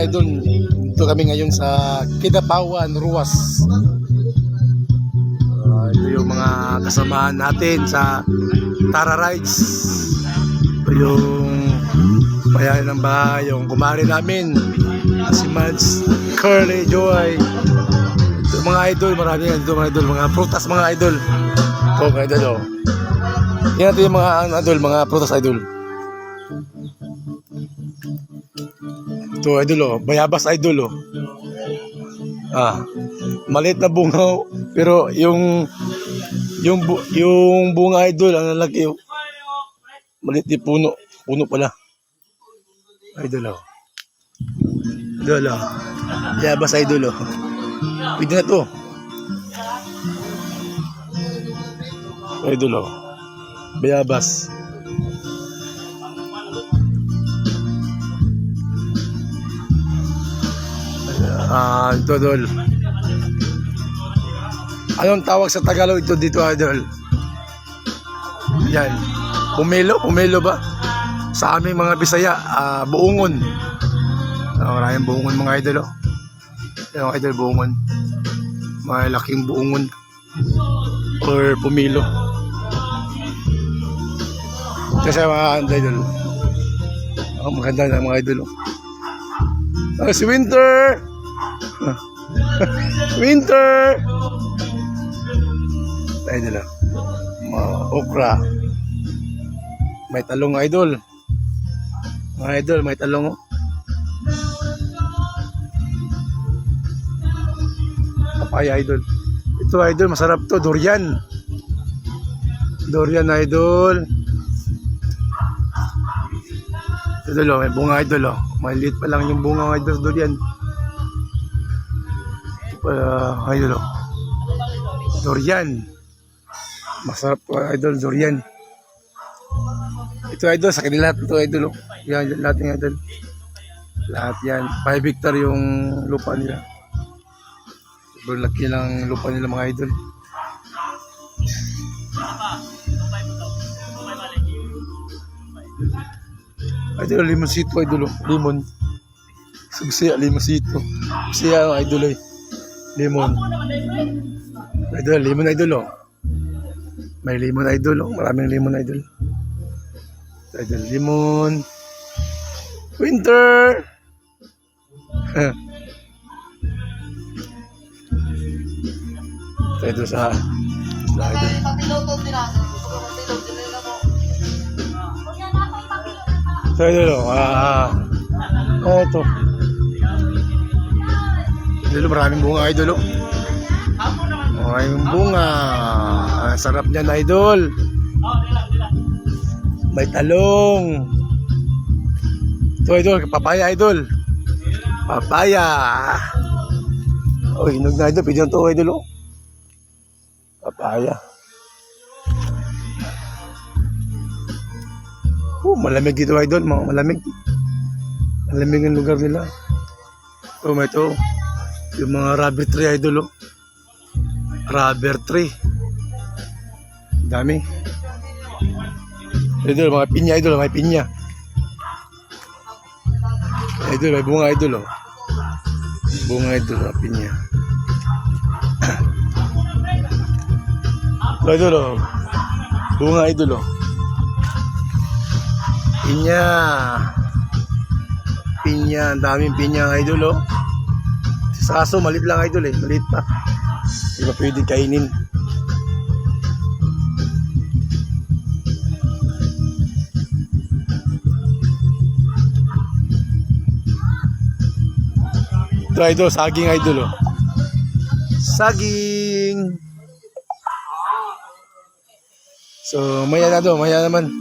idol, dito kami ngayon sa Kidapawan, Ruas. Ito yung mga kasamahan natin sa Tara Rides. Ito yung bayan ng bahay, yung kumari namin, si Mads, Curly, Joy. Ito mga idol, marami yan dito mga idol, mga prutas mga idol. Ito mga idol, oh. Yan ito yung mga idol, mga prutas idol. Ito idol, oh, bayabas idol, oh. Maliit na bunga, pero yung bunga idol, ang lalaki, oh. Maliit di puno pala. Idol, oh. Idol, oh. Bayabas idol, oh. Pwede na to. Idol, oh. Bayabas. Ito, idol. Anong tawag sa Tagalog ito dito, idol? Yan. Pumelo ba? Sa aming mga Bisaya, buungon. Maraming buungon mga idol, oh. Yan mga idol, buungon. Malaking buungon. Or pumilo. Kasi mga idol. Maganda na mga idol, oh. Si Winter! Winter! Idol, okra. May talong idol. Mga idol, may talong, oh. Papaya idol. Ito idol, masarap to, durian. Durian idol. Idol, oh, may bunga idol, oh. Maliit pa lang yung bunga idol, durian. Idol, oh. Durian. Masarap to idol, durian. Ito idol, sa kanila ito idol, oh. Yan, lahat yung idol. Lahat yan. 5 hectare yung lupa nila. Sobrang laki lang lupa nila mga idol. Idol, limonsito idol, oh. Limon. Sugsaya, limonsito. Sugsaya idol, eh. Limon. Idol, limon idol, oh. May limon idol, oh. Maraming limon idol. Idol, limon. Winter. Idol sa idol. So idol, oh. Ito. Idol, maraming bunga idol, oh. Maraming bunga. Sarap niyan idol. May talong. Ito idol, papaya idol. Papaya. Oh, hinog na idol. Pwede na ito idol, oh. Papaya. Malamig dito idol. Malamig. Malamig ang lugar nila. Oh, may ito. Yung mga rubber tree idol, oh. Rubber tree. Dami. Idol, mga pinya idol, may pinya. Idol, may bunga idol, oh. Bunga idol, mga pinya. Idol, oh. Bunga idol, oh. Pinya. Pinya, ang daming pinya idol, oh. Sa aso, maliit lang idol, eh. Maliit pa. Hindi ba pwede kainin? Ito idol, saging idol, oh. Saging. So, maya na do, maya naman.